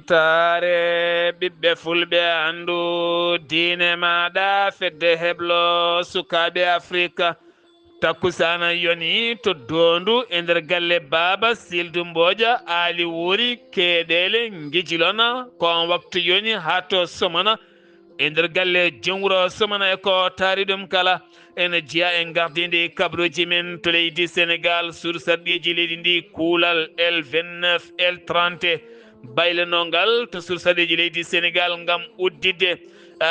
ɓamtare ɓiɓɓe fulɓe andu diine maɗa fedde heblo sukaɓe afrika takkusana yoni to dondu e nder galle baba sildu mboja ali wuri keɗele guijilona kon waktu yoni ha to somana e nder galle jomwuro somana e ko taari ɗum kala ene jeeya en gardidi kabruji men to leydi sénégal sur sarɗiji leydi ndi kuulal L29 L30 baylanongal to sur sarɗiji leydi sénégal gam uddidde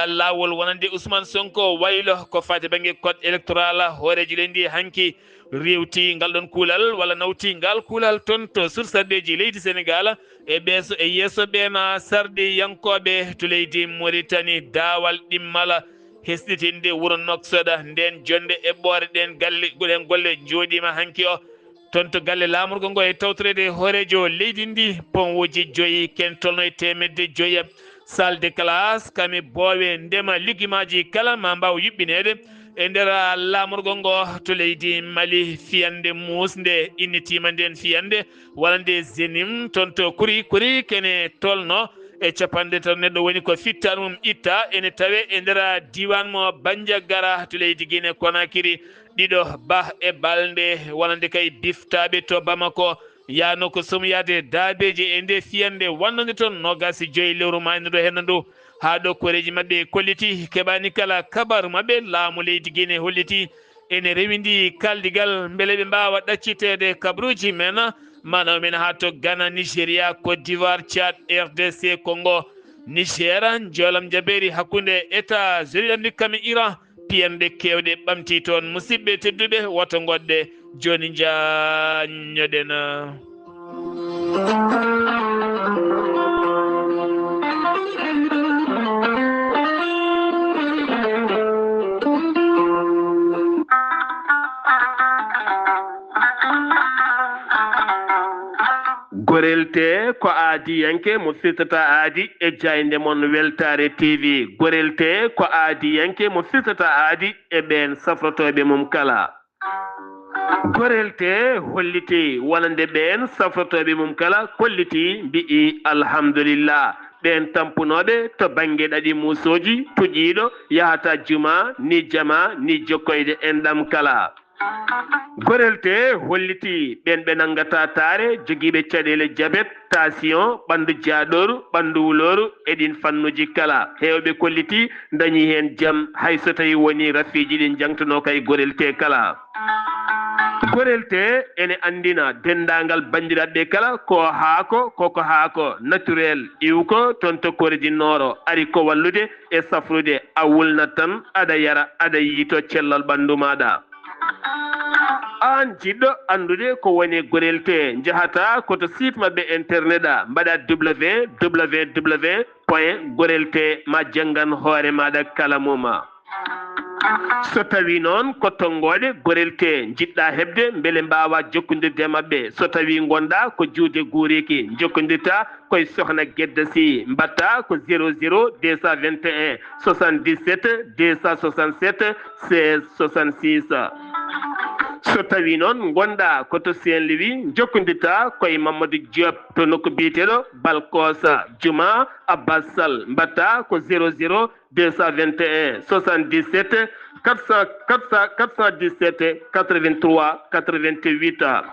lawol wonande Ousmane Sonko waylo ko fati banggue code électoral hooreji leydi ndi hanki rewti ngal ɗon kuulal walla nawti ngal kuulal toon to sur sarɗiji leydi sénégal e ɓeeso e yesso ɓena sarɗi yankoɓe to leydi Mauritanie daawal ɗimmala hesɗitinde wuuro Noksoda nden jonde eɓɓore ɗen galle ɗen golle jooɗima hanki o toon to galle lamorgo ngo e tawtorede hoorejo leydi ndi ponwoji joyyi ken tolno e temedde joyyi salle de classe kami boowe ndema ligguimaji kala ma mbaw yuɓɓinede e nder lamorgo ngo to leydi Mali fiyande musde innitima nden fiyande walla nde zenim toon to kuri kene tolno e capanɗe tan neɗɗo woni ko fitta ɗum itta ene tawe e nder diwan mo Bandiagara to leydi Guinée Conakry ɗiɗo ba e balde wonande kay biftaɓe to Bamako yano ko somyade daabeji e nde fiyande wannode toon nogasi joyi lewru mayno ɗo henna ndu ha ɗo koreji mabɓe kolliti keɓani kala kabaru mabɓe laamu leydi Guinée holliti ene rewindi kaldigal beele ɓe mbawa ɗaccitede kabruji men manaw men ha to Ghana Nigéria Côte d'Ivoire Tchad RDC Congo Niger jolam jaberi hakkude États-Unis d'Amérique kami Iran piyande kewɗe ɓamti toon musidɓe tedduɓe woto goɗɗe joni jañoɗen gorelte ko aadi yanke mo firtata aadi e jayde mon weltare TV gorelte ko aadi yanke mo firtata aadi e ɓen safrotoɓe mum kala gorelte holliti wonande ɓen safrotoɓe mum kala kolliti mbi'i alhamdulillah ɓen tampunoɓe to banggue ɗaɗi musoji tuƴiɗo yahata juma ni jama ni jokkoyde enɗam kala gorelte holliti ɓen ɓe nangata taare joguiɓe caɗele diabète tension ɓandu jaaɗoru ɓandu wuloru eɗin fannuji kala hewɓe kolliti dañi hen jaam hay so tawi woni rafiji ɗin jangtuno kay gorelte kala gorelte ene andina dendagal bandiraɓe kala ko haako koko haako naturel iwko toon to koredi noro ari ko wallude e safrude a wulnat tan aɗa yara aɗa yiito cellal ɓandu maɗa an jiɗɗo andude ko woni gorelte jahata koto site mabɓe internet a mbaɗa www.gorelte ma janggan hoore maɗa kala muma so tawi noon ko tonggode gorelte jiɗɗa hebde beele mbawa jokkodirde mabɓe so tawi gonɗa ko juude guuriki jokkodirta koye sohna Guedda Sy mbatta ko 00 221 77 267 16 66 so tawi noon gonɗa koto Saint-Louis jokkodirta koye Mamadou Diop to nokku biyeteɗo Balkosa Juma Abbas Sall mbatta ko 00 221 77 417 83 88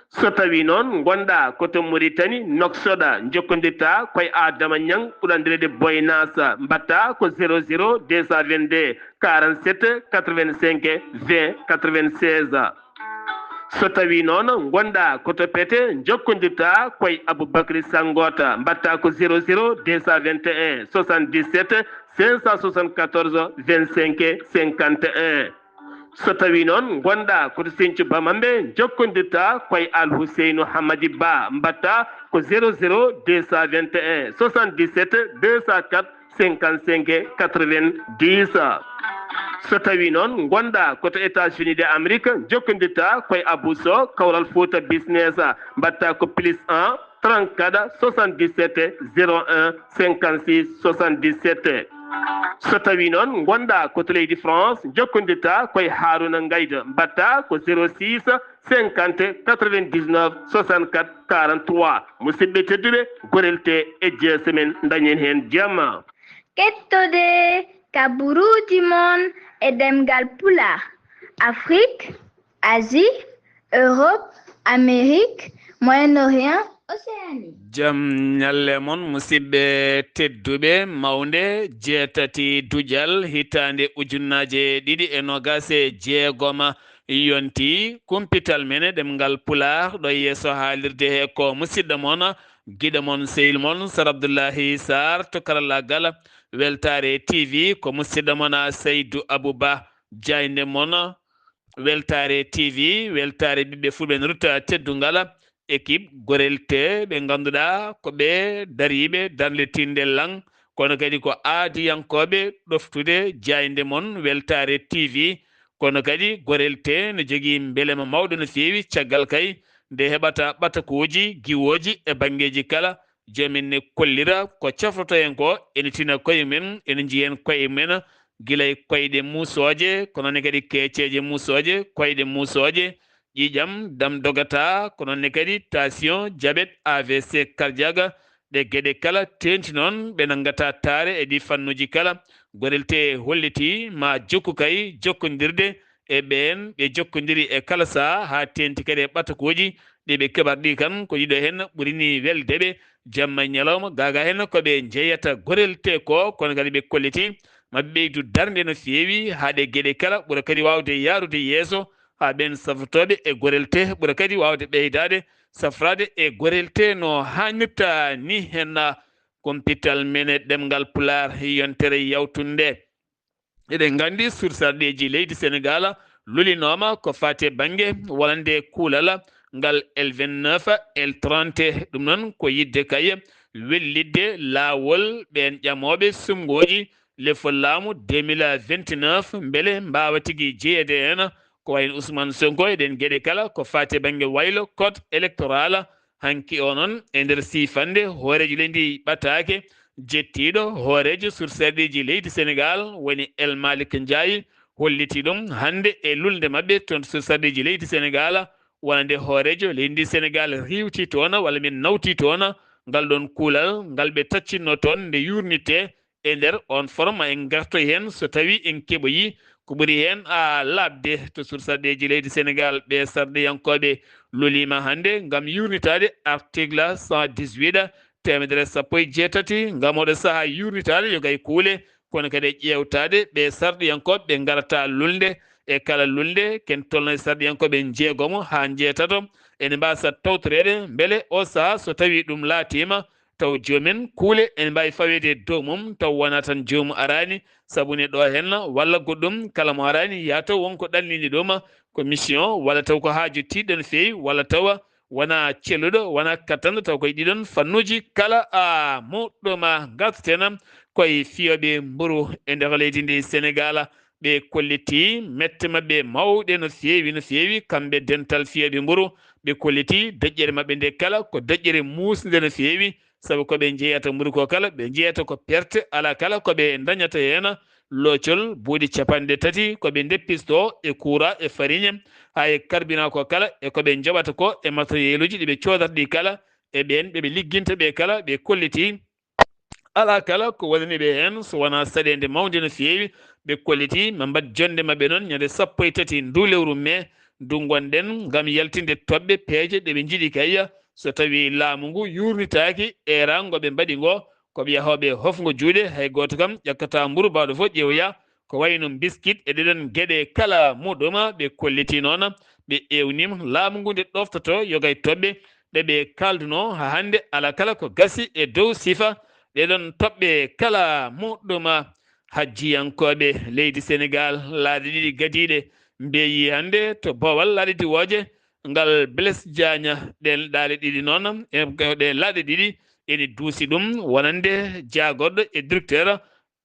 so tawi noon gonɗa koto Mauritanie Noksoda jokkodirta koye Adama Niang ɓurandirede Boynasa mbatta ko 00 222 47 85 20 96 so tawi noon gonɗa koto Pété jokkodirta koye Aboubacry Sangota mbatta ko 00 221 77 574 25 51 so tawi noon gonɗa koto Sinthiou Bamambé jokkodirta koye Al Housseynou Hamadi Ba mbatta ko 00 221 77 204 55 90 so tawi noon gonɗa koto États-Unis d'Amérique jokkodirta koye Abou Sow Kawral Fouta Business mbatta ko +1 34 77 01 56 77 so tawi noon gonɗa koto leydi France jokkodirta koye Harouna Ngayda mbatta ko 06 50 99 64 43 musidɓe tedduɓe gorelte e jeesemen dañen hen jamma. Kettode kaburuji mon e demgal pulaar Afrique, Asie, Europe, Amérique, Moyen-Orient, Océanie. jam ñalle mon musidɓe tedduɓe mawde jeetati dujal hitande ujunnaje ɗiɗi e nogase jeegoma yonti kumpital mene ɗemgal pulaar ɗo yeeso haalirde he ko musidɗo mon giɗo mon sehil mon Sar Abdoullahi Sarr to karallagal weltare TV ko musidɗo mon Seydou Abouba jayde mon weltare TV weltare ɓiɓɓe fulɓe no rutta teddungal équipe gorelte ɓe ganduɗa ko ɓe dariɓe darde tindel kono kadi ko aadiyankoɓe ɗoftude jayde mon weltare TV kono kadi gorelte ne jogui beelema mawɗo no fewi caggal kay nde heɓata ɓatakoji giwoji e banggueji kala jomin ne kollira ko cafroto en ko ene tina koye men ene jiihen koye men guilay koyɗe musoje kono ne kadi keeceje musoje koyɗe musoje ƴiƴam dam dogata kono ne kadi tension diabète AVC cardiaque ɗe gueɗe kala tenti noon ɓe nangata taare e ɗi fannuji kala gorelte holliti ma jokku kay jokkodirde e ɓen ɓe jokkodiri e kala saha ha tenti kadi e ɓatakoji ɗeɓe keɓarɗi kan ko yiɗo hen ɓurini weldeɓe jamma ñalawma gaga hen koɓe jeeyata gorelte ko kono kadi ɓe kolliti maɓe ɓeydu darde no fewi haɗe gueɗe kala ɓuura kadi wawde yarude yeeso ha ɓen safratoɓe e gorelte ɓuura kadi wawde ɓeydade safrade e gorelte no hannirta ni hen kompital mene ɗemgal pulaar yontere yawtunde eɗen gandi sursarɗeji leydi Sénégal lulinoma ko fate banggue wolande kuulal ngal L29 L30 ɗum noon ko yidde kay wellidde laawol ɓen ƴamoɓe sumgoji lefol laamu 2029 beele mbawa tigui jeeyede hen ko wayno Ousmane Sonko eɗen gueɗe kala ko fate banggue waylo code électoral hanki o noon e nder sifande hoorejo leydi ɓattake jettiɗo hoorejo sursarɗeji leydi Sénégal woni El Malick Ndiaye holliti ɗum hande e lulde mabɓe toon sursarɗeji leydi Sénégal wonande hoorejo leydi Sénégal riwti toon walla min nawti toon ngal ɗon kuulal ngal ɓe taccinno toon nde yurnitte e nder on forme en gartoy hen so tawi en keɓoyi ko ɓuuri hen labde to sursarɗeji leydi Sénégal ɓe sarɗiyankoɓe lolima hande gam yurnitade article 118 temedere sappo e jeetati gam oɗo saaha yurnitade yogay kuule kono kadi e ƴewtade ɓe sarɗiyankoɓe ɓe garata lulde e kala lulde ken tolno e sarɗiyankoɓe jeegomo ha jeetato ene mbasa tawtorede beele o saaha so tawi ɗum laatima taw jomumen kuule ene mbawi fawede dow mum taw wona tan jomum arani sabune ɗo hen walla goɗɗum kala mo arani ya taw wonko ɗannini ɗum ko mission walla taw ko haaju tiɗɗo no fewi walla tawa wona celluɗo wona kattanɗo taw koye ɗiɗon fannuji kala muɗɗuma gartaten koye fiyoɓe mburu e nder leydi ndi Sénégal ɓe kolliti mette mabɓe mawɗe no fewi kamɓe dental fiyoɓe mburu ɓe kolliti daƴƴere mabɓe nde kala ko daƴƴere musde no fewi saabu koɓe jeeyata mburu ko kala ɓe jeeyata ko perte ala kala koɓe dañata hen loocol buuɗi capanɗe tati koɓe deppisto e courant e farine ha e carburant ko kala e koɓe joɓata ko e matériel uji ɗiɓe codata ɗi kala e ɓen ɓeɓe ligguinta ɓe kala ɓe kolliti ala kala ko waɗaniɓe hen so wona saɗede mawde no fewi ɓe kolliti ma mbat jonde mabɓe noon ñande sappo e tati ndu lewru mai ndu gonɗen gam yaltinde toɓɓe peeje ɗeɓe jiiɗi kay so tawi laamu ngu yurnitaki e rango ɓe mbaɗi ngo koɓe yahoɓe hofgo juuɗe hay goto kam ƴakkata mburu bawɗo fof ƴeewoya ko wayno biskit e ɗeɗon gueɗe kala muɗum ɓe kolliti noon ɓe ƴewnima laamu ngu nde ɗoftoto yogay toɓɓe ɗeɓe kalduno ha hande ala kala ko gasi e dow sifa ɗeɗon toɓɓe kala muɗum hajjiyankoɓe leydi Sénégal laaɗe ɗiɗi gadiɗe mbeyi hande to Bowal laaɗe diwoje ngal Blaise Diagne ɗen laaɗe ɗiɗi noon ɗe laaɗe ɗiɗi ene duusi ɗum wonande jagorɗo e directeur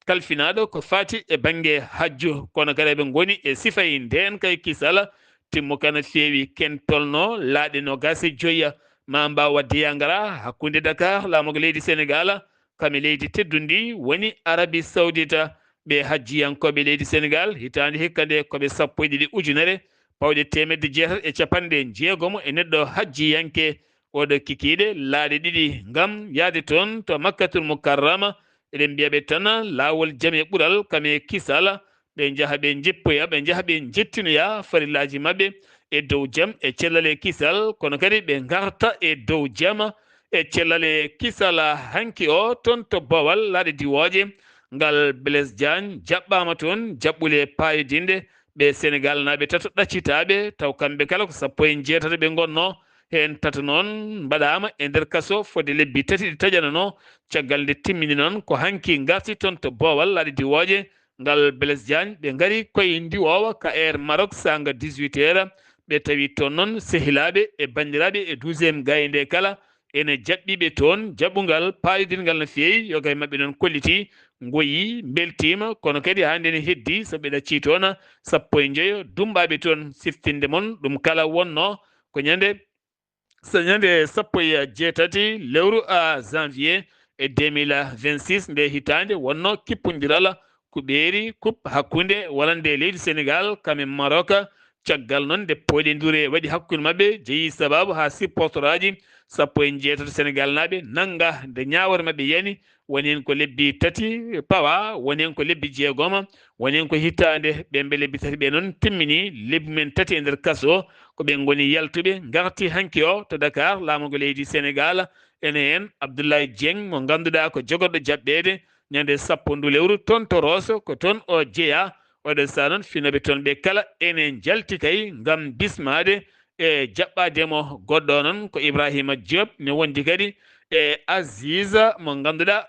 kalfinaɗo ko fati e banggue hajju kono kadi eɓe goni e sifay nden kay kisala timmo kana fewi ken tolno laaɗe no gasi joyya ma mbaw wadde yangara hakkude Dakar laamugo leydi Sénégal kami leydi teddundi woni Arabie Saoudite ɓe hajjiyankoɓe leydi Sénégal hitande hikka nde koɓe sappo e ɗiɗi ujunere pawɗe temedde jeetati e capanɗe jeegom e neɗɗo hajjiyanke oɗo kikiɗe laaɗe ɗiɗi ngam yaade toon to makkatul mukarrama eɗen mbiyaɓe tan laawol jaam e ɓuural kame kisala ɓe jaaha ɓe jippoya ɓe jaaha ɓe jettinoya farillaji mabɓe e dow jaam e cellal e kisal kono kadi ɓe garta e dow jaam e cellal e kisala hanki o toon to bowal laaɗe diwoje ngal Blaise Diagne jaɓɓama toon jaɓɓule payodinde ɓe Sénégal naɓe tato ɗaccitaɓe taw kamɓe kala ko 17 ɓe gonno hen tata noon mbaɗama e nder kaso fode lebbi tati ɗi taƴanano caggal nde timmini noon ko hanki garti toon to bowal laaɗe diwoje ngal Blaise Diagne ɓe gari koye ndiwowa ka air Maroc sanga 18 heures ɓe tawi toon noon sehilaɓe e bandiraɓe e 12e gayde kala ene jaɓɓiɓe toon jaɓɓugal payodingal no feewi yo gay mabɓe noon kolliti goyi beltima kono kadi hande ne heddi so ɓe ɗacci toon 15 dumbaɓe toon siftinde mon ɗum kala wonno ko ñande sappo e jeetati lewru janvier e 2026 nde hitande wonno kippodiral ko ɓeeri coupe hakkude walande leydi Sénégal kame Maroc caggal noon nde poɗendure waɗi hakkude mabɓe jeeyi sababu ha supporter aji 17 Sénégal naɓe nanga nde ñawore mabɓe yani woni hen ko lebbi tati pawa woni hen ko lebbi jeegom woni hen ko hittande ɓe lebbi tati ɓe noon timmini lebbi men tati e nder kaso ko ɓe goni yaltuɓe garti hanki o to Dakar laamugo leydi Sénégal ene hen Abdoulaye Dieng mo ganduɗa ko jogoɗɗo jaɓɓede ñande 10 lewru toon to Rosso ko toon o jeeya oɗo saa noon finaɓe toon ɓe kala ene jalti kay ngam bismade e jaɓɓademo goɗɗo noon ko Ibrahima Diop ne wondi kadi e Aziza mo ganduɗa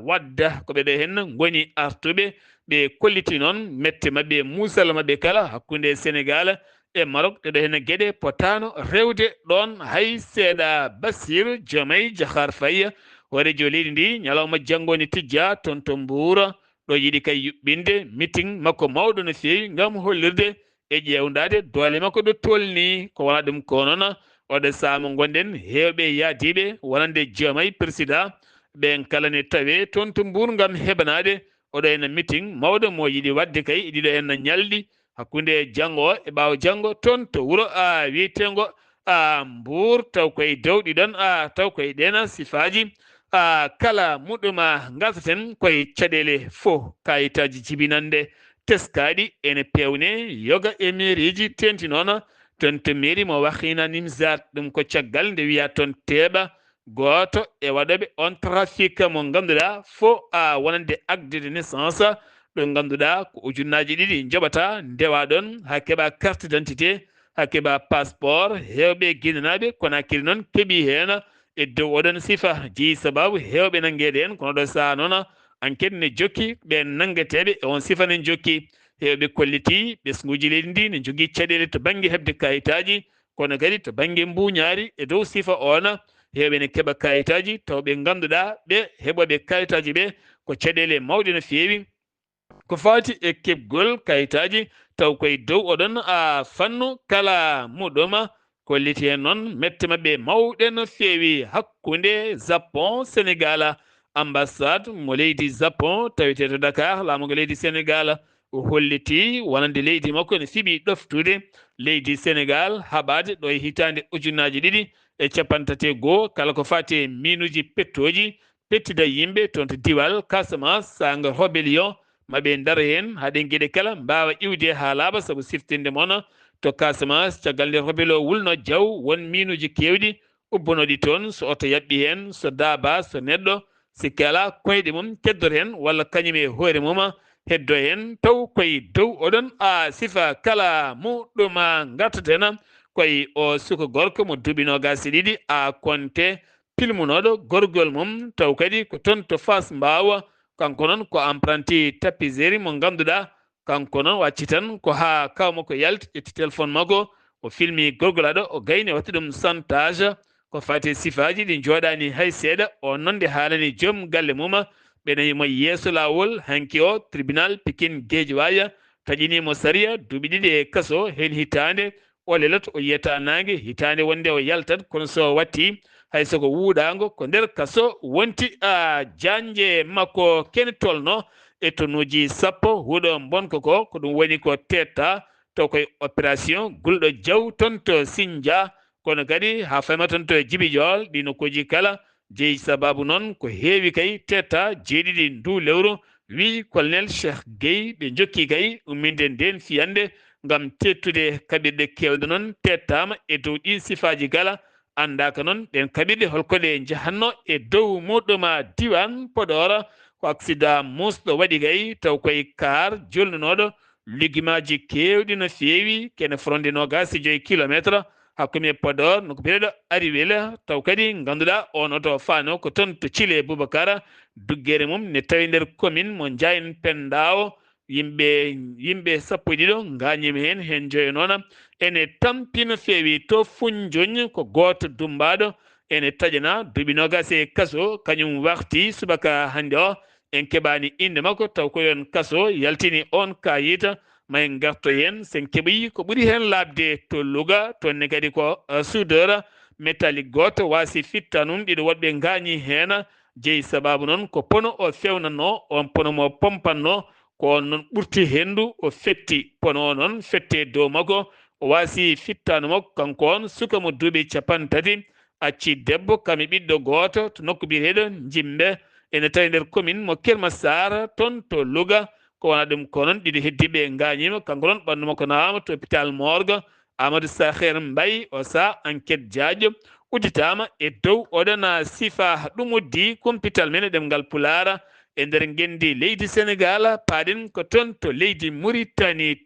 wadda ko ɓeɗo hen goni artuɓe ɓe kolliti noon mette mabɓe musal mabɓe kala hakkude Sénégal e Maroc ɗeɗo hen gueɗe potano rewde ɗon hay seeɗa. Bassirou Diomaye Diakhar Faye horejo leydi ndi ñalawma janggoni tijja toon to Mbour ɗo yiiɗi kay yuɓɓinde meeting makko mawɗo no feewi ngam hollirde e ƴewdade doole makko ɗo tolni ko wona ɗum ko noon oɗo saama gonɗen hewɓe yaadiɓe wonande Diomaye président ɓen kala ne tawe toon to Mbour ngam heɓanade oɗo henna meeting mawɗo mo yiiɗi wadde kay ɗiɗo henna ñalɗi hakkude janggo e ɓaawo janggo toon to wuuro wiyetengo Mbour taw koye dow ɗiɗon taw koye ɗen sifaji kala muɗuma galtaten koye caɗele fo kayitaji jibinande teskaɗi ene pewne yoga e mairie ji tenti noon toon to mairie mo wahina Nimzat ɗum ko caggal nde wiya toon teeɓa goto e waɗoɓe on trafic mo ganduɗa fo wonande acte de naissance ɗo ganduɗa ko ujunnaji ɗiɗi joɓata ndewa ɗon ha keeɓa carte d'identité ha keeɓa passeport hewɓe guinenaɓe Conakry noon keeɓi hen e dow oɗon sifa jeeyi sababu hewɓe nanguede hen kono ɗo saaha noon enquête ne jokki ɓe nangueteɓe e on sifa ne jokki hewɓe kolliti ɓesguji leydi ndi ne jogui caɗele to banggue hebde kayitaji kono kadi to banggue mbuñaari e dow sifa on hewɓe ne keeɓa kayitaji taw ɓe ganduɗa ɓe heɓoɓe kayitaji ɓe ko caɗele mawɗe no feewi ko fati e keɓgol kayitaji taw koye dow oɗon fannu kala muɗum kolliti hen noon mette mabɓe mawɗe no feewi hakkude Japon Sénégal ambassade mo leydi Japon tawete to Dakar laamugo leydi Sénégal o holliti wonande leydi makko ne fiiɓi ɗoftude leydi Sénégal haɓade ɗo e hitande ujunnaji ɗiɗi e capantati goho kala ko fati e minuji pettoji pettida yimɓe toon to diwal Casamance sanga rébellion maɓe daro hen haɗen gueɗe kala mbawa iwde ha laaɓa saabu siftinde moon to Casamance caggal nde rébellion wulno jaw won minuji kewɗi ubbonoɗi toon so oto yaɓɓi hen so daaba so neɗɗo sikki ala koyɗe mum keddor hen walla kañum e hoore mum heddo hen taw koye dow oɗon sifa kala muɗum gartaten koye o suka gorko mo duuɓi nogas e ɗiɗi konte pilmunoɗo gorgol mum taw kadi ko toon to Fass Mbaw kanko noon ko apprenti tapisserie mo ganduɗa kanko noon wacci tan ko ha kaw makko yalti ƴetti téléphone makko o filmi gorgol aɗo o gayni watti ɗum chantage ko fati sifaji ɗi joɗani hay seeɗa o noon nde haalani joom galle mum ɓenayimo yeeso lawol hanki o tribunal Pikine Guédiawaye taƴinimo sariya duuɓi ɗiɗi e kaso hen hitande o leloto o yiyata nangue hitande wonde o yaltat kono so watti hay soko wuuɗago ko nder kaso wonti janje makko kene tolno e tonnuji 10 huuɗo bonko ko ɗum woni ko tetta taw koye opération gulɗo jaw ton to Sindia kono kadi ha fama ton to Djibijol ɗi nokkuji kala jeeyi sababu noon ko heewi kay tetta jeeɗiɗi ndu lewru wi colonel Cheikh Gueye ɓe jokki kay umminde nden fiyande ngam tettude kaɓirɗe kewɗe noon tettama e dow ɗin sifaji kala andaka noon ɗen kaɓirɗe holkoɗe jahanno e dow muɗuma diwan Podor ko accident musɗo waɗi kay taw koye kar jolnunoɗo ligimaji kewɗi no feewi kene fronde 25 kilométre hakkude Podor noko biyeɗo Ariwel taw kadi ganduɗa on oto fano ko toon to Thile Boubacara duggere mum ne tawi nder commune mo Ndiayen Pendaw yimɓe sappo e ɗiɗo gañima hen joyo noon ene tampi no feewi to Foundiougne ko goto dumbaɗo ene taƴana duuɓi 20 kaso kañum warti subaka hande o en keɓani inde makko taw ko yon kaso yaltini on kayita may garto hen sen keɓoyi ko ɓuuri hen labde to Louga tonne kadi ko soudeur métallique goto wasi fitta num ɗiɗo woɗɓe gañi hen jeeyi sababu noon ko pono o fewnanno on pono mo pompanno ko noon ɓurti hendu o fetti pono o noon fette dow makko o wasi fittano makko kanko on suka mo duuɓi 30 acci debbo kami ɓiɗɗo goto to nokku biyeteɗo Jimbe ene tawi nder commune mo Kermassar toon to Louga ko wona ɗum ko noon ɗiɗo heddiɓe gañima kanko noon ɓandu makko nawama to hôpital Morgue Amadou Saher Mbaye o sa enquête diaƴo udditama e dow oɗon sifa ɗum uddi kumpital men e ɗemgal Pulara e nder gendi leydi Sénégal paaɗen ko toon to leydi Mauritanie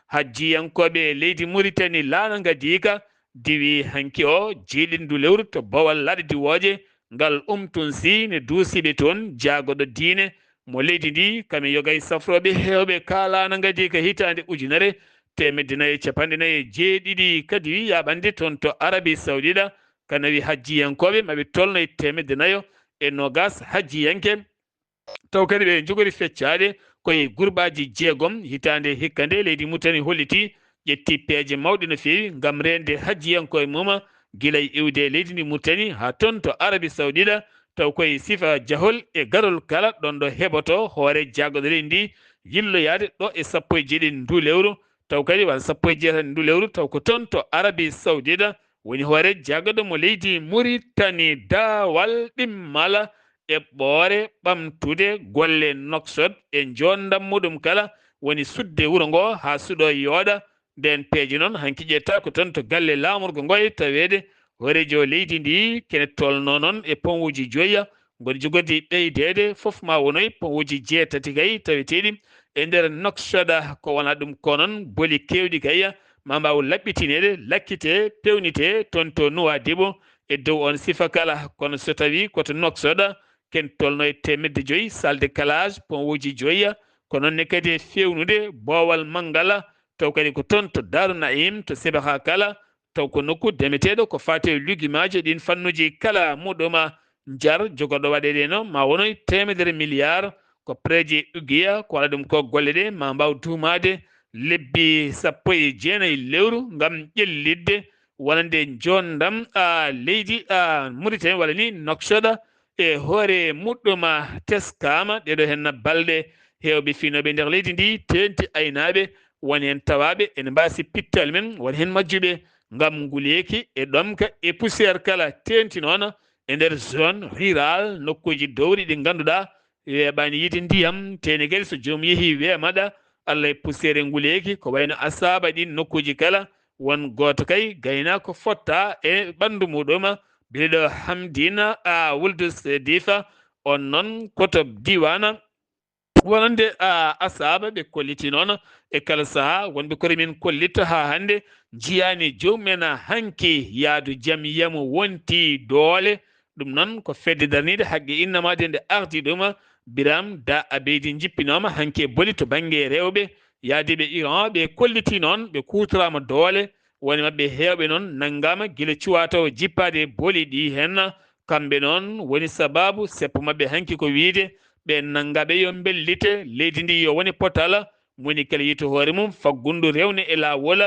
hajjiyankoɓe leydi Mauritanie laana gadika diwi hanki o jiiɗindu lewru to Bawal laaɗa diwoje ngal Umtunsi ne duusiɓe toon jaagoɗo diine mo leydi ndi kami yogay safroɓe hewɓe kalana gadi ka hitande 1947 kadi wi yaɓande toon to Arabie Saoudita kanawi hajjiyankoɓe maɓe tolno e 120 hajjiyanke taw kadi ɓe jogori feccade koye gurbaji jeegom hitande hikka nde leydi Mauritanie holliti ƴetti peeje mawɗe no feewi ngam rende hajjiyankoye mum guila e iwde leydi ndi Mauritanie ha toon to Arabie Saoudita taw koye sifa jahol e garol kala ɗon ɗo heɓoto hoore jaggoɗo leydi ndi yilloyade ɗo e 17 ndu lewru taw kadi wala 16 ndu lewru taw ko toon to Arabie Saoudita woni hoore jaggoɗo mo leydi Mauritanie daawal ɗimmala e ɓoore ɓamtude golle noksod e jondam muɗum kala woni sudde wuro ngo ha suuɗo yooɗa nden peeje noon hanki ƴetta ko toon to galle lamorgo ngoye tawede horejo leydi ndi kene tolno noon e pont uji 5 goni jogordi ɓeydede foof ma wonoy pont uji 6 kay taweteɗi e nder noksoda ko wona ɗum ko noon booli kewɗi kay ma mbaw laɓɓitinede lakkite pewnite toon to Nouadhibou e dow on sifa kala kono so tawi koto noksoda ken tolno e 500 salle de calage pont uji 5 ko noonne kadi e fewnude boowal mangala taw kadi ko toon to Darou Naim to Sébikha kala taw ko nokku demeteɗo ko fate luguimaji ɗin fannuji kala muɗuma jar jogoɗo waɗeɗe no ma wonoy 100 milliards ko préji uguiya ko waɗa ɗum ko golle ɗe ma mbaw duumade lebbi 19 lewru ngam ƴellidde wonande jondam leydi Mauritanie walla ni noksoda e hoore muɗɗuma teskama ɗeɗo hen balɗe hewɓe finoɓe nder leydi ndi tenti aynaɓe woni hen tawaɓe ene mbasi pittal men woni hen majjuɓe ngam nguleyki e ɗomka e poussiére kala tenti noon e nder zone rural nokkuji dowri ɗi ganduɗa weeɓani yiide ndiyam tene kadi so joomum yeehi weemaɗa Allah e poussiére nguleyki ko wayno asaba ɗin nokkuji kala won goto kay gaynako fotta e ɓandu muɗum biɗo Hamdina Wuld Difa on noon koto diwana wonande asaba ɓe kolliti noon e kala saaha wonɓe kori min kollita ha hande jiyani jomumen hanki yaadu jaam yiyamo wonti doole ɗum noon ko fedde darnide haqqe innamade nde ardi ɗum Biram Da Abeydi jippinoma hanki boli to banggue rewɓe yaadiɓe Iran ɓe kolliti noon ɓe kutorama doole woni mabɓe hewɓe noon nanggama guila cuwa taw jippade boli ɗi hen kamɓe noon woni sababu seppo mabɓe hanki ko wiide ɓe nanggaɓe yo bellite leydi ndi yo woni potala moni kala yito hoore mum faggundu rewne e lawol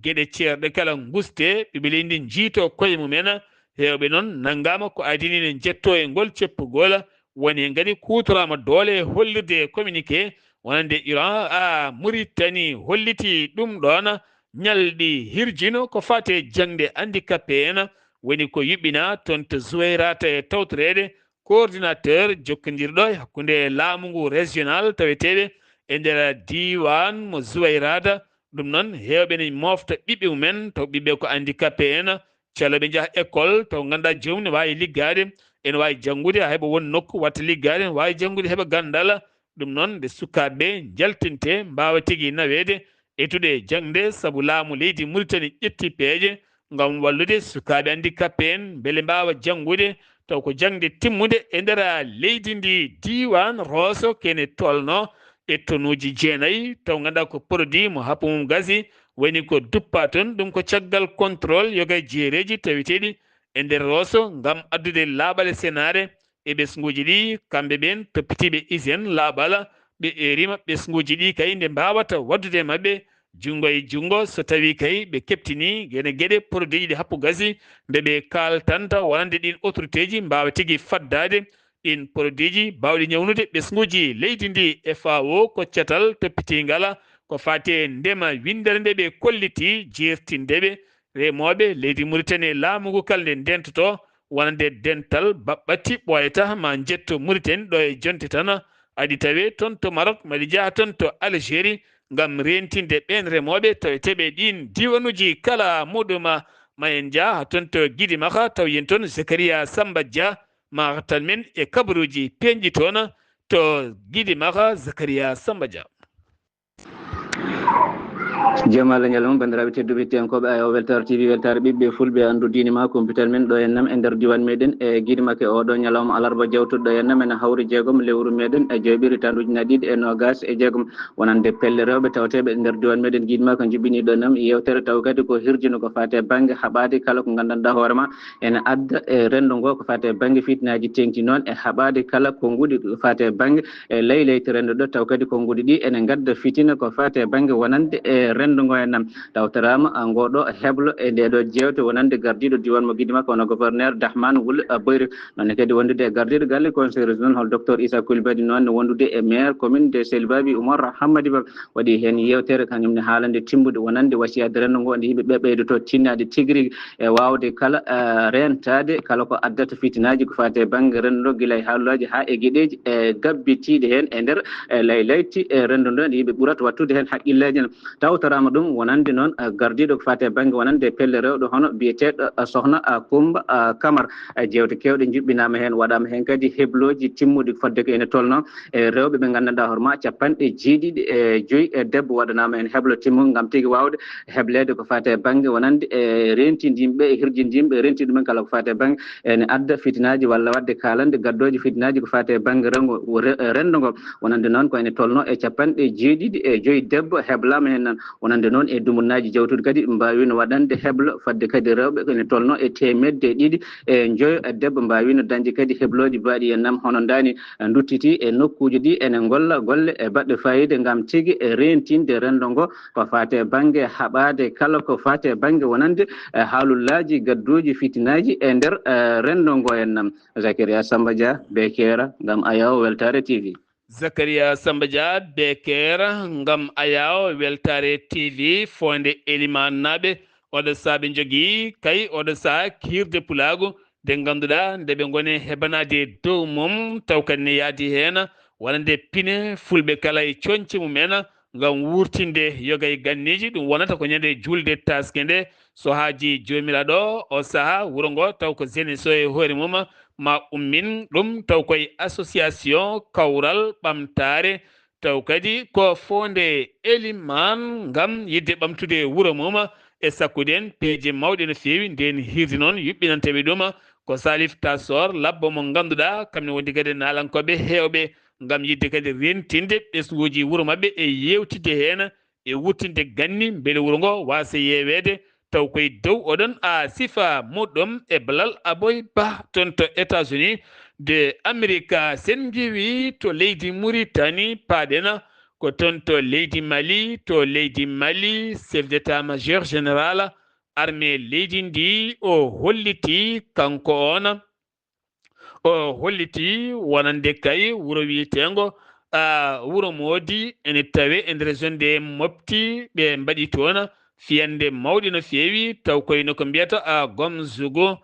gueɗe ceerɗe kala guste ɓiɓe leydi ndi jiito koye mumen hewɓe noon nanggama ko adinine jetto e ngol ceppugol woni hen kadi kutorama doole hollirde communiqué wonande Iran Mauritanie holliti ɗum ɗon ñalɗi hirjino ko fate jangde handicapé en woni ko yuɓɓina toon to Zouayrata e tawtorede coordinateur jokkodirɗo e hakkude laamu ngu régional taweteɓe e nder diwan mo Zouayrata ɗum noon hewɓe ne mofta ɓiɓɓe mumen taw ɓiɓɓe ko handicapé en caloɓe jaaha école taw ganduɗa joomum ne wawi liggade ene wawi janggude ha heeɓa won nokku watta liggade ne wawi janggude heeɓa gandal ɗum noon nde sukaɓeɓe jaltinte mbawa tigui nawede etude jangde saabu laamu leydi Mauritanie ƴetti peeje ngam wallude sukaɓe handicapé en beele mbawa janggude taw ko jangde timmude e nder leydi ndi diwan Rosso kene tolno e tonnuji 9 taw ganduɗa ko produit mo happu mum gasi woni ko duppa toon ɗum ko caggal contrôle yoga jeereji taweteɗi e nder Rosso ngam addude laaɓal senare e ɓesguji ɗi kamɓe ɓen toppitiɓe hygiène laaɓal ɓe rima ɓesguji ɗi kay nde mbawata waddude mabɓe jungo e jungo so tawi kay ɓe keptini guene gueɗe produit ɗi happu gasi nde ɓe kaltanta wonande ɗin autorité ji mbawa tigui faddade ɗin produit ji bawɗi ñawnude ɓesguji leydi ndi FAO ko cetal toppitigal ko fate ndema windere nde ɓe kolliti jertindeɓe remoɓe leydi Mauritanie laamu ngu kala nde ndentoto wonande dental baɓɓatti ɓoyata ma jetto Mauritanie ɗo e jonte tan adi tawe toon to Maroc maɗi jaaha toon to Algérie ngam rentinde ɓen remoɓe taweteɓe ɗin diwanuji kala muɗum ma en jaaha toon to Guidy Maka taw yen toon Zakaria Samba Dia ma tan men e kabaruji peñƴi toon to Guidy Maka Zakaria Samba Dia. jam Allah ñalawma bandiraɓe tedduɓe hettiyankoɓe ayo weltare TV weltare ɓiɓɓe fulɓe andu diine ma computer men ɗo hennam e nder diwan meɗen e Guidy Maka oɗo ñalawma alarba jawtuɗo ɗo hennam ene hawri jeegom lewru meɗen e joyɓiri tanduji ɗiɗi e nogas e jeegom wonande pelle rewɓe tawateɓe e nder diwan meɗen Guidy Maka jiɓɓiniɗo nam yewtere taw kadi ko hirjino ko fate banggue haɓade kala ko gandanɗa hoorema ene adda e rendo ngo ko fate banggue fitnaji tengti noon e haɓade kala ko guuɗi ko fate banggue e leyleyti rendo ɗo taw kadi ko guuɗi ɗi ene gadda fitina ko fate banggue wonande e rendo ngo hennam tawtorama ngoɗo heblo e ndeɗo jewte wonande gardiɗo diwan mo Guidy Maka wono gouverneur Dahman Wul Boyri nonne kadi wondude e gardiɗo galle conseil régional hol docteur Issa Coulibaly noon wondude e maire commune de Selbabi Oumar Hammady Ba waɗi hen yewtere kañumne haalande timmude wonande wasiyade rendo ngo nde yimɓeɓe ɓeydoto tinnade tigui e wawde kala rentade kala ko addata fitinaji ko fate banggue rendo guila e haalullaji ha e gueɗeji e gabbitiɗe hen e nder leylayti e rendo ndo nde yimɓe ɓurata wattude hen haqqillaji tawtorama ɗum wonande noon gardiɗo ko fate banggue wonande pelle rewɗo hono biyeteɗo sohna Coumba Camara jewte kewɗe juɓɓinama hen waɗama hen kadi hebloji timmude fodde ko ene tolno e rewɓe ɓe gandanɗa hoorema capanɗe jeeɗiɗi e joyyi e debbo waɗanama hen heblo timmude gam tigui wawde heblede ko fate banggue wonande e rentide yimɓe e hirjinde yimɓe rentide ɗumen kala ko fate banggue ene adda fitinaji walla wadde kalande gaddoji fitinaji ko fate banggue rendo ngo wonande noon ko ene tolno e capanɗe jeeɗiɗi e joyyi debbo heblama hen nan wonande noon e dumunnaji jawtude kadi mbawino waɗande heblo fadde kadi rewɓe ene tolno e temedde ɗiɗi e joyo e debbo mbawino dañde kadi hebloji mbaɗi e nam hono dani duttiti e nokkuji ɗi ene golla golle e baɗɗe fayida gam tigui e rentinde rendo ngo ko fate banggue haɓade kala ko fate banggue wonande haalullaji gadduji fitinaji e nder rendo ngo en nam Zakaria Samba Dia Bekera gam ayaw weltare TV. Zakaria Samba Dia Bekera ngam ayaw weltare TV fonde Eliman naɓe oɗo saabe jogui kay oɗo saa kirde pulago nde ganduɗa nde ɓe gone hebanade dow mum taw kadi ne yaadi hen wonande pine fulɓe kala e coñce mumen ngam wurtinde yoga e ganneji ɗum wonata ko ñande julde taske nde so haaji jomiraɗo o saaha wuuro ngo taw ko zene so e hoore mum ma ummin ɗum taw koye association kawral ɓamtare taw kadi ko fonde Eliman ngam yidde ɓamtude wuuro mum e sakkude en peeje mawɗe no fewi nden hirde noon yuɓɓinanteɓe ɗum ko Salif Tassor labbo mo ganduɗa kamne wondi kadi nalankoɓe hewɓe ngam yidde kadi rentinde ɓesguji wuuro mabɓe e yewtide hen e wurtinde ganni beele wuuro ngo wasa yewede taw koye dow oɗon sifa muɗum e Blal Aboy Ba toon to États-Unis de Amérique sen jeewi to leydi Mauritanie paaɗen ko toon to leydi Mali chef d'état majeur général armée leydi ndi o holliti kanko on o holliti wonande kay wuuro wiyetengo wuro Modi ene tawe e nder zone Mopti ɓe mbaɗi toon fiyande mawɗe no feewi taw koyno ko mbiyata Gomzugo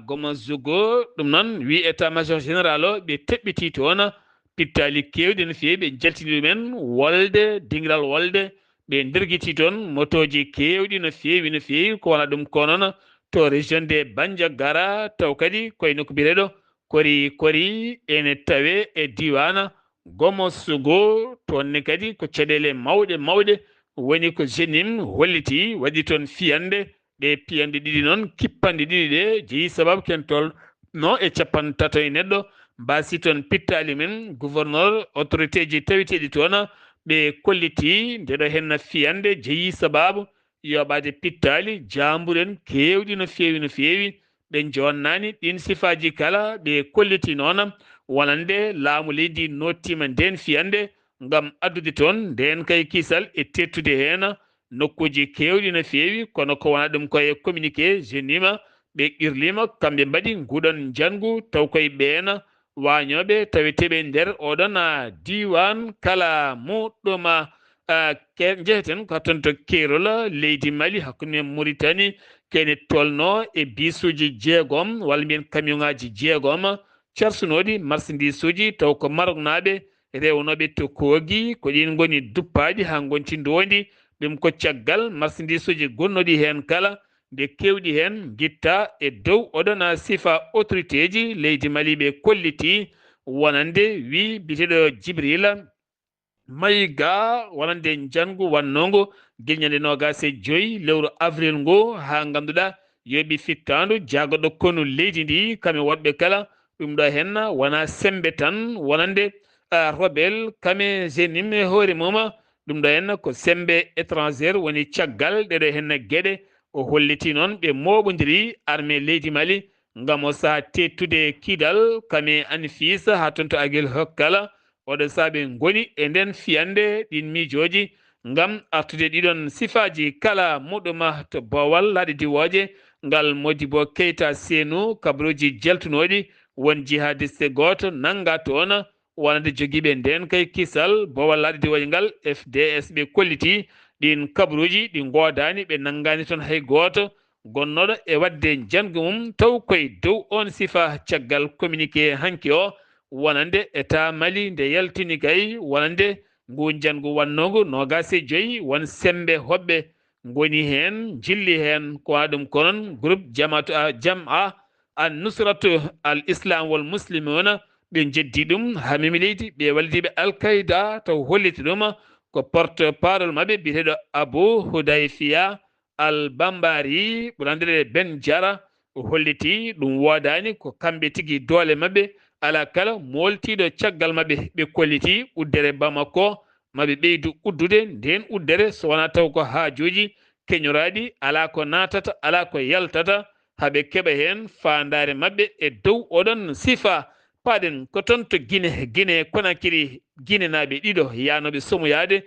Gomzugo ɗum noon wi état major général o ɓe teɓɓiti toon pittali kewɗi no feewi ɓe jaltini ɗumen wolde dingiral wolde ɓe nderguiti toon motoji kewɗi no feewi ko wona ɗum ko noon to région de Bandiagara taw kadi koyno ko mbiyeteɗo kori ene tawe e diwana Gomosugo toonne kadi ko caɗele mawɗe woni ko jenim holliti waɗi toon fiyande ɗe piyande ɗiɗi noon kippanɗe ɗiɗi ɗe jeeyi sababu ken tolno e capan tato e neɗɗo mbasi toon pittali men gouverneur autorité ji tawiteɗi toon ɓe kolliti ndeɗo henna fiyande jeeyi sababu yoɓade pittali jamburen kewɗi no feewi ɓe jonnani ɗin sifaji kala ɓe kolliti noon wonande laamu leydi nottima nden fiyande ngam addude toon nden kay kisal e tettude hen nokkuji kewɗi no feewi kono ko wona ɗum koye communiqué jenima ɓe qirlima kamɓe mbaɗi nguɗon jangu taw koye ɓeena wañoɓe taweteɓe nder oɗon diwan kala muɗɗuma jeheten ko hattonto Kerol leydi Mali hakkude Mauritanie kene tolno e bisuji 6 walla mbiyen camion ngaji 6 carsunoɗi marchandise uji taw ko Maroc naɓe rewnoɓe to Kogi ko ɗin goni duppaɗi ha gonti ndondi ɗum ko caggal marchandise uji gonnoɗi hen kala nde kewɗi hen guitta e dow oɗon sifa autorité ji leydi Mali ɓe kolliti wonande wi biteɗo Djibril Mayiga wonande jangu wannongo guilñande 25 lewru avril ngo ha ganduɗa yoɓi fittandu jagoɗo konu leydi ndi kame woɗɓe kala ɗum ɗo henna wona sembe tan wonande rebel kame jenime hoore muma ɗum ɗo henna ko sembe étrangère woni caggal ɗeɗo henna gueɗe o holliti noon ɓe moɓodiri armée leydi Mali ngam o saha tettude kidal kame Anfisa ha toon to Aguel Hokkala oɗo saaɓe goni e nden fiyande ɗin miijoji ngam artude ɗiɗon sifaji kala muɗuma to Bowal laaɗe diwoje ngal Modibo Keita Sénou kabaruji jaltunoɗi won jihadiste goto nanga toon wonande joguiɓe nden kay kisal Bowal laaɗe diwoje ngal FDS ɓe kolliti ɗin kabaruji ɗi godani ɓe nangani toon hay goto gonnoɗo e wadde jangu mum taw koye dow on sifa caggal communiqué hanki o wonande état Mali nde yaltini kay wonande ngu jangu wannogu 25 won sembe hoɓɓe goni hen jilli hen ko waɗum konon groupe jama an nusratu al islam wal muslimuna ɓe jeddi ɗum ha memi leydi ɓe wallidiɓe Al-Qaïda taw holliti ɗum ko porte parole mabɓe biteɗo Abou Hudayfiya al Bambari ɓurandire Ben Diara holliti ɗum wodani ko kamɓe tigui doole mabɓe ala kala moltiɗo caggal mabɓe ɓe kolliti uddere Bamako maɓe ɓeydu uddude nden uddere so wona taw ko haajuji keñoraɗi ala ko natata ala ko yaltata haɓe keɓa hen fandare mabɓe e dow oɗon sifa paɗen ko toon to Guinée Conakry Guinée naɓe ɗiɗo yanoɓe somoyade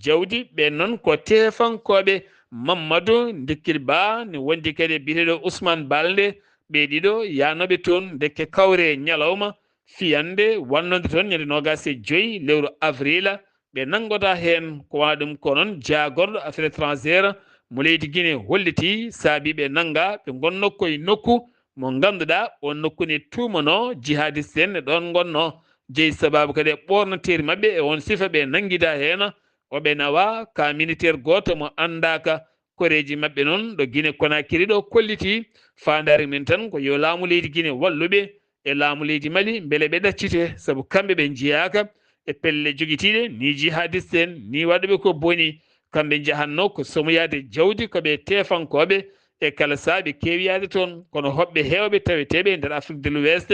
jawdi ɓen noon ko tefankoɓe Mamadou Dikkir Ba ne wondi kadi biteɗo Ousmane Balde ɓe ɗiɗo yanoɓe toon dekke kawre ñalawma fiyande wannode toon ñande 25 lewru avril ɓe nangota hen ko wona ɗum ko noon jagorɗo affaire étrangère mo leydi Guinée holliti saabi ɓe nanga ɓe gonno koye nokku mo ganduɗa on nokku ne tumano jihadiste en e ɗon gonno jeeyi sababu kadi e ɓornoteri mabɓe e on sifa ɓe nanguida hen oɓe nawa ka militaire goto mo andaka koreji mabɓe noon ɗo Guinée Conakry ɗo kolliti fandare men tan ko yo laamu leydi Guinée walluɓe e laamu leydi Mali beele ɓe ɗaccite saabu kamɓe ɓe jiyaka e pelle joguitiɗe ni jihadiste en ni waɗuɓe ko boni kamɓe jahanno ko somoyade jawdi koɓe tefankoɓe e kala saaɓe kewiyade toon kono hoɓɓe hewɓe taweteɓe nder Afrique de l'Ouest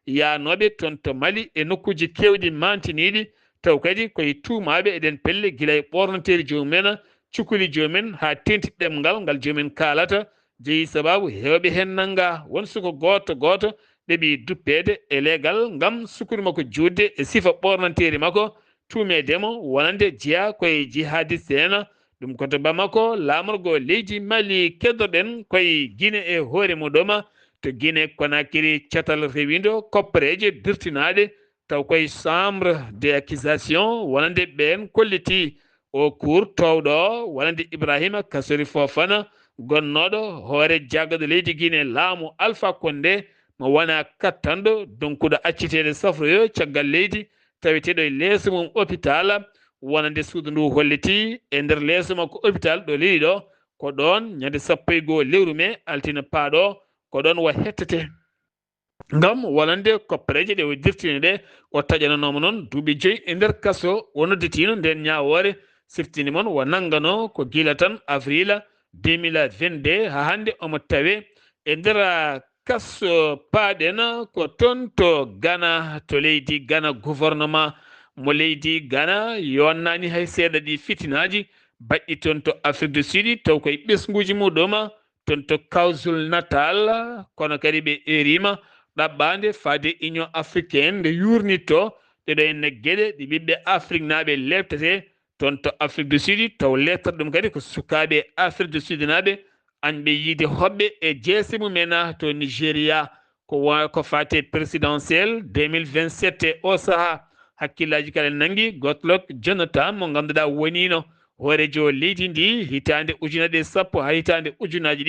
yanoɓe toon to Mali e nokkuji kewɗi mantiniɗi taw kadi koye tumaɓe eɗen pelle guila e ɓornoteri jomumen cukuli jomumen ha tenti ɗemgal ngal jomumen kalata jeeyi sababu hewɓe hen nanga won suko goto ɗeɓi duppede e leegal ngam sukuru makko judde e sifa ɓornanteri makko tumedemo wonande jeeya koye jihadiste en ɗum koto Bamako lamorgo leydi Mali keddoɗen koye Guinée e hoore muɗum to Guinée Conakry catal rewido koppareje dirtinaɗe taw koye chambre de accusation wonande ɓen kolliti o cour towɗo wonande Ibrahima Kassory Fofana gonnoɗo hoore jaggade leydi Guinée laamu Alpha Condé mo wona kattanɗo donkuɗo accitede safroyo caggal leydi taweteɗo e leeso mum hôpital wonande suudu ndu holliti e nder leeso makko hôpital ɗo leydi ɗo ko ɗon ñande 1 lewru mai altine paaɗo ko ɗon wa hettete ngam wonande koppareje ɗe o dirtine ɗe o taƴananomo noon duuɓi 5 e nder kaso o nodditino nden ñawore siftini moon wo nanggano ko gila tan avril 2022 ha hande omo tawe e nder kaso paaɗen ko toon to Ghana to leydi Ghana gouvernement mo leydi Ghana yonnani hay seeɗa ɗi fitinaji baɗɗi toon to Afrique du Sud taw koye ɓesguji muɗum toon to KwaZulu Natal kono kadi ɓe erima ɗaɓɓade faade Union africaine nde yurnitto ɗeɗo henne gueɗe ɗe ɓiɓɓe Afrique naaɓe lebtete toon to Afrique du Sud taw lettat ɗum kadi ko sukaɓe Afrique du Sud naaɓe anɓe yiide hoɓɓe e jeese mumen to Nigéria ko fate présidentiel 2027 o saaha hakkillaji kala nangi Goodluck Jonathan mo ganduɗa wonino hoorejo leydi ndi hitande ujunere sappo ha hitande ujunaji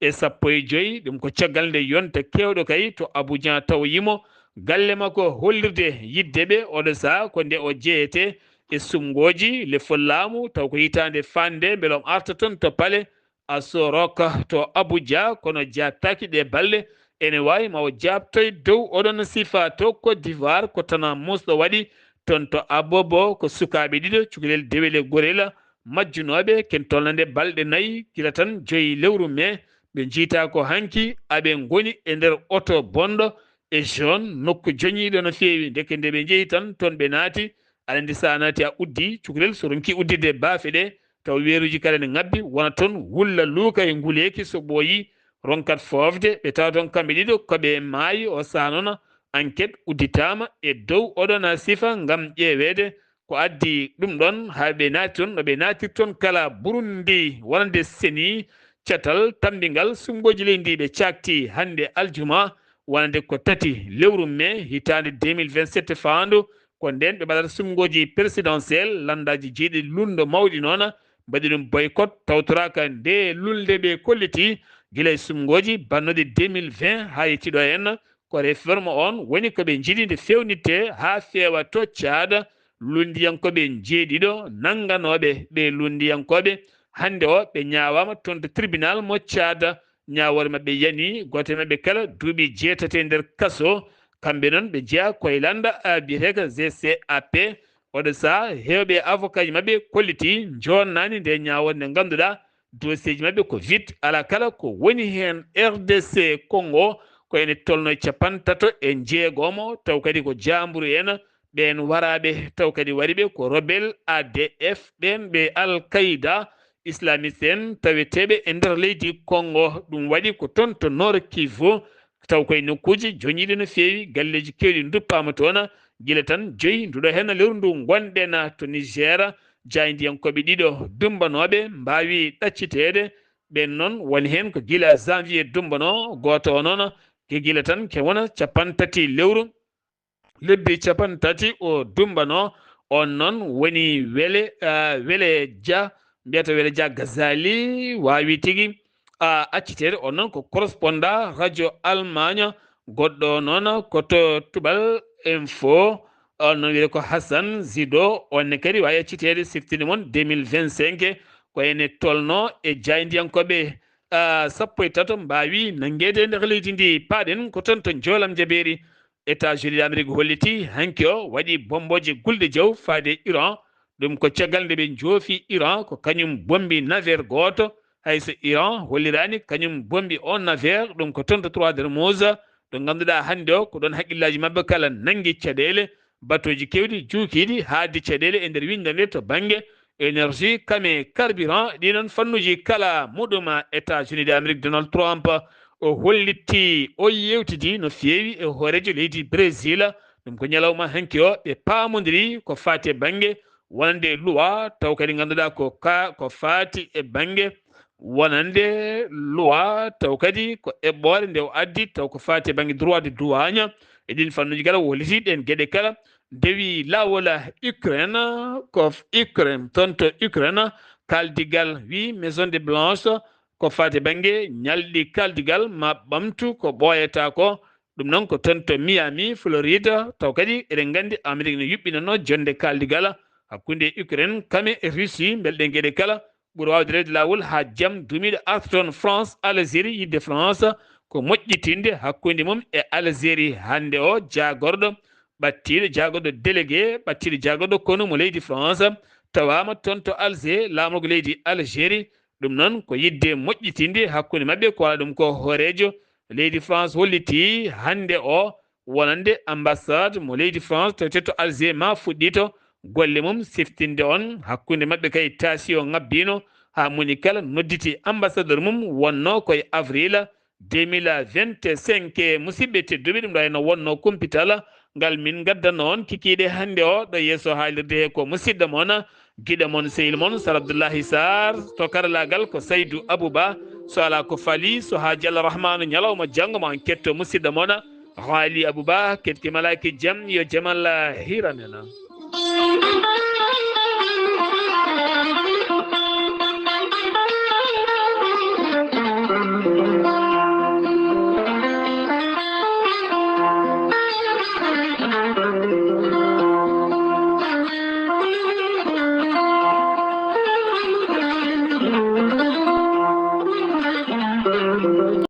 2015 ɗum ko caggal nde yonta kewɗo kay to Abuja taw yimo galle makko hollirde yiddeɓe oɗo saaha ko nde o jeeyete e sumgoji le follaamu taw ko hitande fande beele o arta toon to paale Asoroka to Abuja kono jaabtaki ɗe balɗe ene wawi ma o jabtoye dow oɗon sifa to Côte d'Ivoire ko tana musɗo waɗi toon to Abobo ko sukaɓe ɗiɗo cukalel dewele gorel majjunoɓe ken tolnande balɗe 4 kila tan 5 lewru mai ɓe jiita ko hanki aɓe goni e nder oto bonɗo e jaune nokku joñiɗo no fewi deke nde ɓe jeeyi tan toon ɓe naati aɗa andi sa naati a uddi cukalel so ronki uddide baafe ɗe taw weeruji kala ne ngabbi wona toon wulla luuka e nguleki so ɓooyi ronkat fofde ɓe tawa toon kamɓe ɗiɗo koɓe maayi o saha noon enquête udditama e dow oɗon sifa ngam ƴeewede ko addi ɗum ɗon ha ɓe naati toon no ɓe naatir toon kala Burundi wonande seni catal tambingal sumgoji leydi ɓe cakti hande aljuma wonande ko 3 lewru mai hitande 2027 faandu ko nden ɓe mbaɗata sumgoji présidentiel landaji jeeɗi lundo mawɗi noon mbaɗi ɗum boycott tawtoraka nde lulde ɓe kolliti guila e sumgoji bannoɗe 2020 ha yettiɗo hen ko réforme on woni koɓe jiiɗi nde fewnitte ha feewa to Tchad lundiyankoɓe jeeɗiɗo nangganoɓe ɓe lundiyankoɓe hande o ɓe ñawama toon to tribunal mo Tchad ñawore mabɓe yani goto e mabɓe kala duuɓi 7 nder kaso kamɓe noon ɓe jeeya koylanda biyeteka GCAP oɗo saaha hewɓe avocat ji mabɓe kolliti jonnani nde ñawore nde ganduɗa dossier ji mabɓe ko vide ala kala ko woni hen RDC Congo ko ene tolno 36 taw kadi ko jamburu en ɓen waraɓe taw kadi wariɓe ko rebelle ADF ɓen ɓe Al-Qaïda islamiste en taweteɓe e nder leydi Congo ɗum waɗi ko toon to Nord Kivu taw koye nokkuji joñiɗi no fewi galleji kewɗi duppama toon guila tan 5 nduɗo hen lewru ndu gonɗen to Niger jaydiyankoɓe ɗiɗo dumbanoɓe mbawi ɗaccitede ɓen noon woni hen ko guila janvier dumbano goto o noon ke guila tan ke wona 30 lewru lebbi 30 o dumbano on noon woni wele dia mbiyata wele dia Gazali wawi tigui accitede on noon ko correspondant radio Allemagne goɗɗo noon koto Tubal info on noon wiyete ko Hassan Zido onne kadi wawi accitede siftinde moon 2025 ko ene tolno e jaydiyankoɓe 13 mbawi nanguede nder leydi ndi paaɗen ko toon to Jolam Jabeeri États-Unis d'Amérique holliti hanki o waɗi bomboje gulde jaw faade Iran ɗum ko caggal nde ɓe joofi Iran ko kañum bombi navire goto hayso Iran hollirani kañum bombi on navire ɗum ko toon to 3 Hormuz ɗo ganduɗa hande o ko ɗon haqqillaji mabɓe kala nangui caɗele batoji kewɗi juukiɗi haadde caɗele e nder winda nde to banggue énergie kame carburant ɗinon fannuji kala muɗum États-Unis d'Amérique Donald Trump o holliti o yewtidi no fewi e hoorejo leydi Brésil ɗum ko ñalawma hanki o ɓe pamodiri ko fati e banggue wonande loi taw kadi ganduɗa ko fati e banggue wonande loi taw kadi ko eɓɓore nde o addi taw ko fati e banggue droit de douane edin fannuji kala wolitiɗen gueɗe kala dewi lawola Ukraine ko Ukraine tonto Ukraine kaldigal wi maison de blanche ko fati bangue ñalɗi kaldigal ma ɓamtu ko ɓoyata ko ɗum noon ko tonto Miami Florida taw kadi eɗen gandi Amérique ne yuɓɓinano jonde kaldigal hakkude Ukraine kame e Russie belɗen gueɗe kala ɓuuri wawde rewde lawol ha jaam dumiɗo arton France Algérie yidde France ko moƴƴitinde hakkude mum e Algérie hande o jagorɗo ɓattiɗo jagorɗo délégué ɓattiɗo jagorɗo kono mo leydi France tawama toon to Alger laamugo leydi Algérie ɗum noon ko yidde moƴƴitinde hakkude mabɓe ko waɗa ɗum ko hoorejo leydi France holliti hande o wonande ambassade mo leydi France tawte to Alger ma fuɗɗi to golle mum siftinde on hakkude mabɓe kay taasi o ngabbino ha moni kala nodditi ambassadeur mum wonno koye avril 2025 musidɓe tedduɓe ɗum ɗo henno wonno kumpital ngal min gaddanno on kikiɗe hande o ɗo yeeso haalirde he ko musidɗo moon guiɗo moon sehil moon Sar Abdoullahi Sarr to karallagal ko Saydou Abouba so ala ko faali so haaji Allah rahmanu ñalawma janggo ma on ketto musidɗo moon Haali Abouba ketki malaki jaam yo jaam Allah hiranena